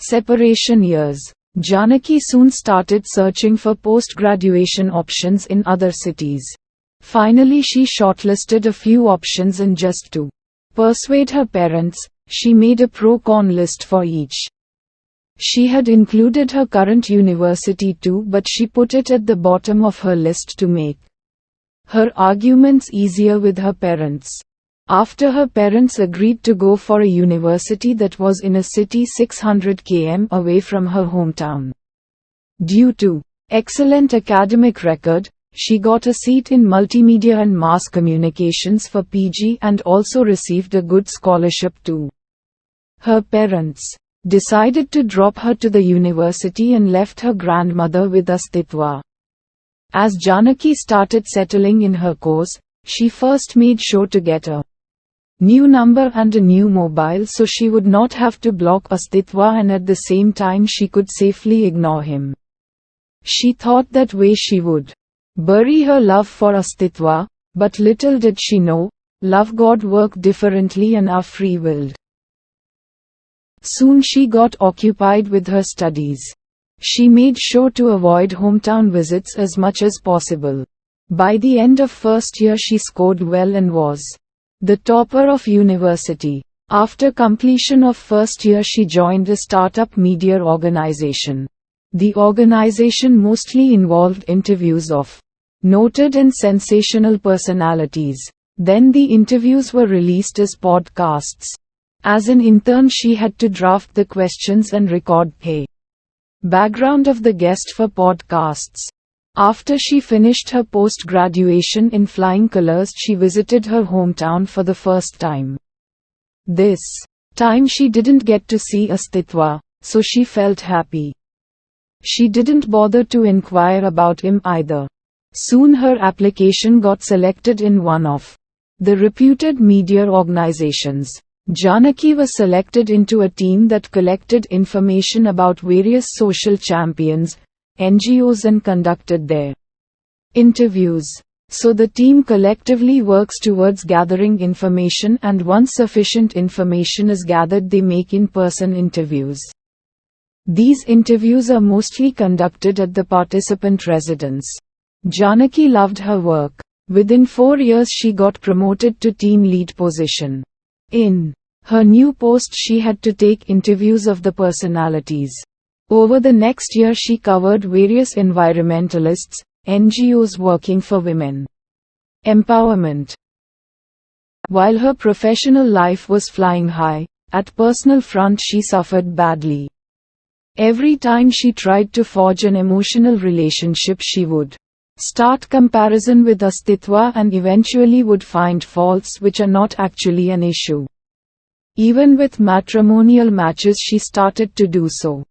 Separation years. Janaki soon started searching for post-graduation options in other cities. Finally she shortlisted a few options and just to persuade her parents, she made a pro-con list for each. She had included her current university too, but she put it at the bottom of her list to make her arguments easier with her parents. After her parents agreed to go for a university that was in a city 600 km away from her hometown. Due to excellent academic record, she got a seat in multimedia and mass communications for PG and also received a good scholarship too. Her parents decided to drop her to the university and left her grandmother with Astitwa. As Janaki started settling in her course, she first made sure to get a new number and a new mobile so she would not have to block Astitwa, and at the same time she could safely ignore him. She thought that way she would bury her love for Astitwa, but little did she know, love God work differently and are free-willed. Soon she got occupied with her studies. She made sure to avoid hometown visits as much as possible. By the end of first year she scored well and was the topper of university. After completion of first year she joined a startup media organization. The organization mostly involved interviews of noted and sensational personalities. Then the interviews were released as podcasts. As an intern she had to draft the questions and record the background of the guest for podcasts. After she finished her post-graduation in flying colors, she visited her hometown for the first time. This time she didn't get to see Astitwa, so she felt happy. She didn't bother to inquire about him either. Soon her application got selected in one of the reputed media organizations. Janaki was selected into a team that collected information about various social champions, NGOs, and conducted their interviews. So the team collectively works towards gathering information, and once sufficient information is gathered they make in-person interviews. These interviews are mostly conducted at the participant residence. Janaki loved her work. Within 4 years she got promoted to team lead position. In her new post she had to take interviews of the personalities. Over the next year she covered various environmentalists, NGOs working for women empowerment. While her professional life was flying high, at personal front she suffered badly. Every time she tried to forge an emotional relationship she would start comparison with Astitwa and eventually would find faults which are not actually an issue. Even with matrimonial matches she started to do so.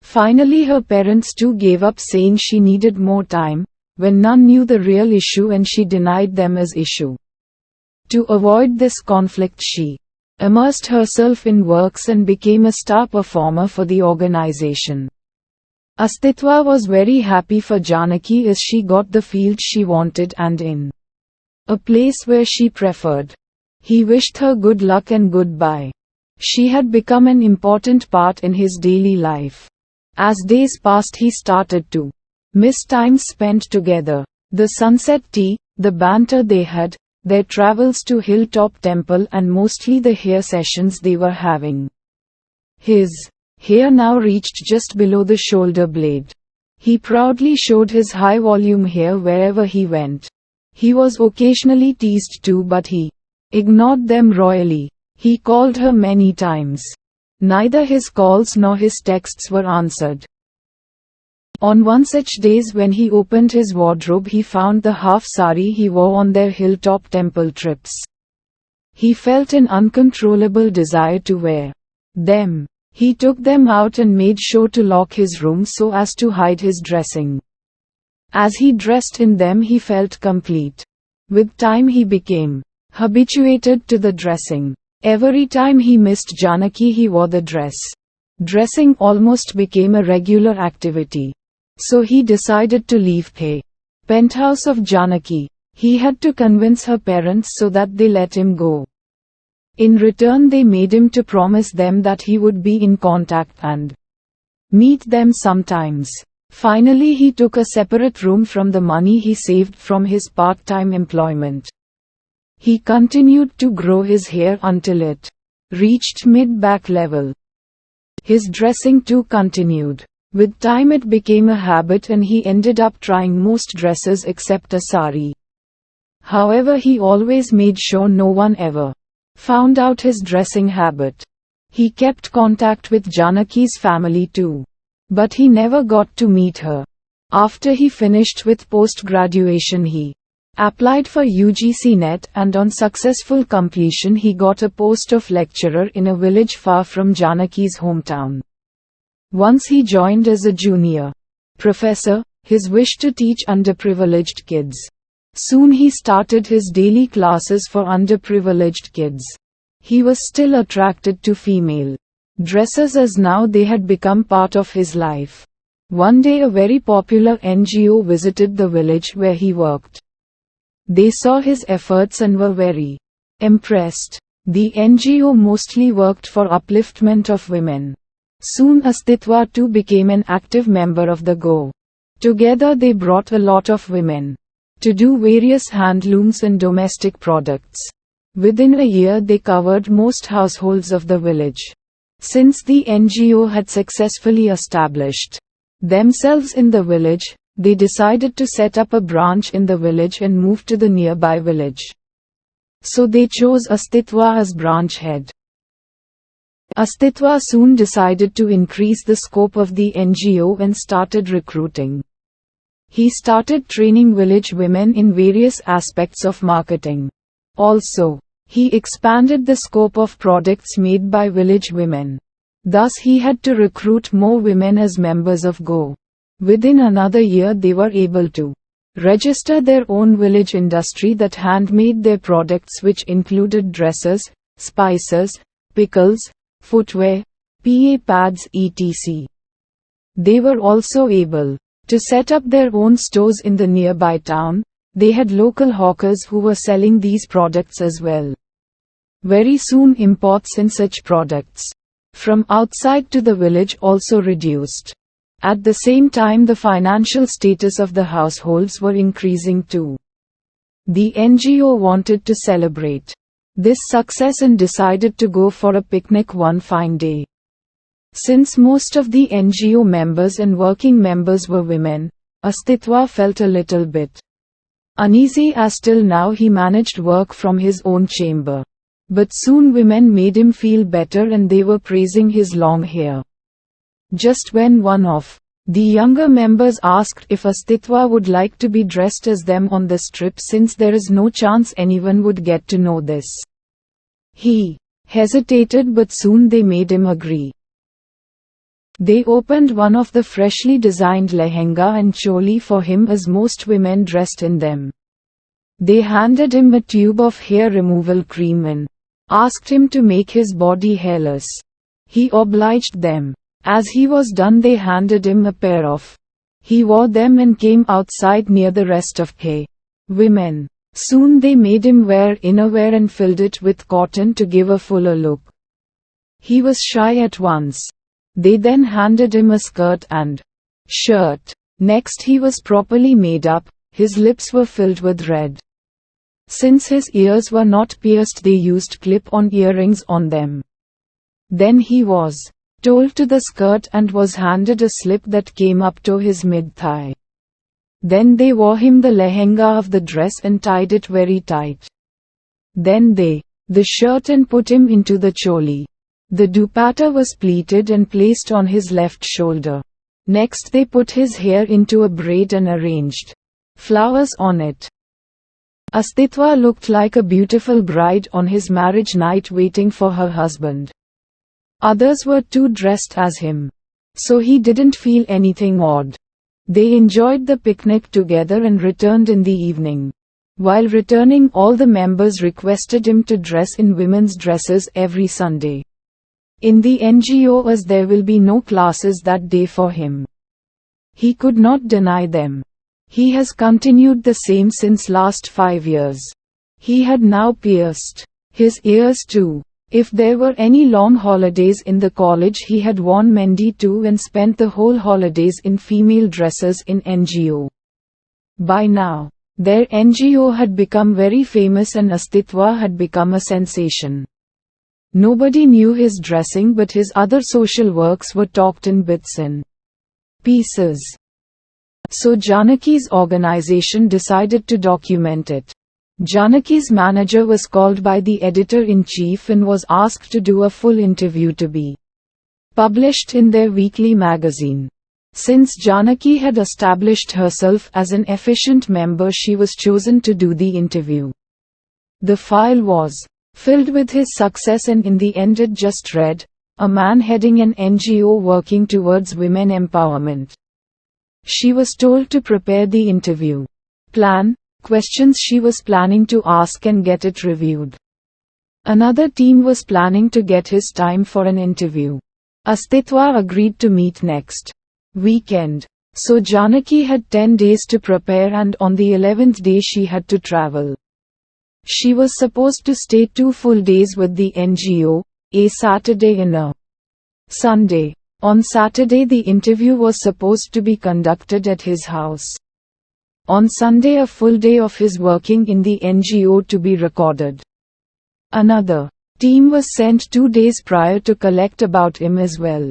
Finally her parents too gave up, saying she needed more time, when none knew the real issue and she denied them as issue. To avoid this conflict she immersed herself in works and became a star performer for the organization. Astitwa was very happy for Janaki as she got the field she wanted and in a place where she preferred. He wished her good luck and goodbye. She had become an important part in his daily life. As days passed he started to miss time spent together. The sunset tea, the banter they had, their travels to Hilltop Temple, and mostly the hair sessions they were having. His hair now reached just below the shoulder blade. He proudly showed his high-volume hair wherever he went. He was occasionally teased too, but he ignored them royally. He called her many times. Neither his calls nor his texts were answered. On one such days when he opened his wardrobe he found the half sari he wore on their Hilltop Temple trips. He felt an uncontrollable desire to wear them. He took them out and made sure to lock his room so as to hide his dressing. As he dressed in them he felt complete. With time he became habituated to the dressing. Every time he missed Janaki he wore the dress. Dressing almost became a regular activity. So he decided to leave the penthouse of Janaki. He had to convince her parents so that they let him go. In return they made him to promise them that he would be in contact and meet them sometimes. Finally he took a separate room from the money he saved from his part-time employment. He continued to grow his hair until it reached mid-back level. His dressing too continued. With time it became a habit and he ended up trying most dresses except a sari. However, he always made sure no one ever found out his dressing habit. He kept contact with Janaki's family too. But he never got to meet her. After he finished with post-graduation he applied for UGC NET and on successful completion he got a post of lecturer in a village far from Janaki's hometown. Once he joined as a junior professor, his wish to teach underprivileged kids. Soon he started his daily classes for underprivileged kids. He was still attracted to female dressers as now they had become part of his life. One day a very popular NGO visited the village where he worked. They saw his efforts and were very impressed. The NGO mostly worked for upliftment of women. Soon Astitwa too became an active member of the GO. Together they brought a lot of women to do various handlooms and domestic products. Within a year they covered most households of the village. Since the NGO had successfully established themselves in the village, they decided to set up a branch in the village and move to the nearby village. So they chose Astitwa as branch head. Astitwa soon decided to increase the scope of the NGO and started recruiting. He started training village women in various aspects of marketing. Also, he expanded the scope of products made by village women. Thus he had to recruit more women as members of GO. Within another year they were able to register their own village industry that handmade their products, which included dresses, spices, pickles, footwear, PA pads etc. They were also able to set up their own stores in the nearby town. They had local hawkers who were selling these products as well. Very soon imports in such products from outside to the village also reduced. At the same time the financial status of the households were increasing too. The NGO wanted to celebrate this success and decided to go for a picnic one fine day. Since most of the NGO members and working members were women, Astitwa felt a little bit uneasy as till now he managed work from his own chamber. But soon women made him feel better and they were praising his long hair. Just when one of the younger members asked if Astitwa would like to be dressed as them on this trip, since there is no chance anyone would get to know this. He hesitated, but soon they made him agree. They opened one of the freshly designed lehenga and choli for him as most women dressed in them. They handed him a tube of hair removal cream and asked him to make his body hairless. He obliged them. As he was done they handed him a pair of. He wore them and came outside near the rest of the women. Soon they made him wear innerwear and filled it with cotton to give a fuller look. He was shy at once. They then handed him a skirt and shirt. Next he was properly made up, his lips were filled with red. Since his ears were not pierced they used clip-on earrings on them. Then he was told to the skirt and was handed a slip that came up to his mid-thigh. Then they wore him the lehenga of the dress and tied it very tight. Then the shirt and put him into the choli. The dupatta was pleated and placed on his left shoulder. Next they put his hair into a braid and arranged flowers on it. Astitwa looked like a beautiful bride on his marriage night waiting for her husband. Others were too dressed as him. So he didn't feel anything odd. They enjoyed the picnic together and returned in the evening. While returning, all the members requested him to dress in women's dresses every Sunday. In the NGO, as there will be no classes that day for him, he could not deny them. He has continued the same since last 5 years. He had now pierced his ears too. If there were any long holidays in the college, he had worn mehndi too and spent the whole holidays in female dresses in NGO. By now, their NGO had become very famous and Astitwa had become a sensation. Nobody knew his dressing, but his other social works were talked in bits and pieces. So Janaki's organization decided to document it. Janaki's manager was called by the editor-in-chief and was asked to do a full interview to be published in their weekly magazine. Since Janaki had established herself as an efficient member, she was chosen to do the interview. The file was filled with his success, and in the end it just read, "A man heading an NGO working towards women empowerment." She was told to prepare the interview plan, questions she was planning to ask, and get it reviewed. Another team was planning to get his time for an interview. Astitwa agreed to meet next weekend. So Janaki had 10 days to prepare, and on the 11th day she had to travel. She was supposed to stay 2 full days with the NGO, a Saturday and a Sunday. On Saturday the interview was supposed to be conducted at his house. On Sunday a full day of his working in the NGO to be recorded. Another team was sent 2 days prior to collect about him as well.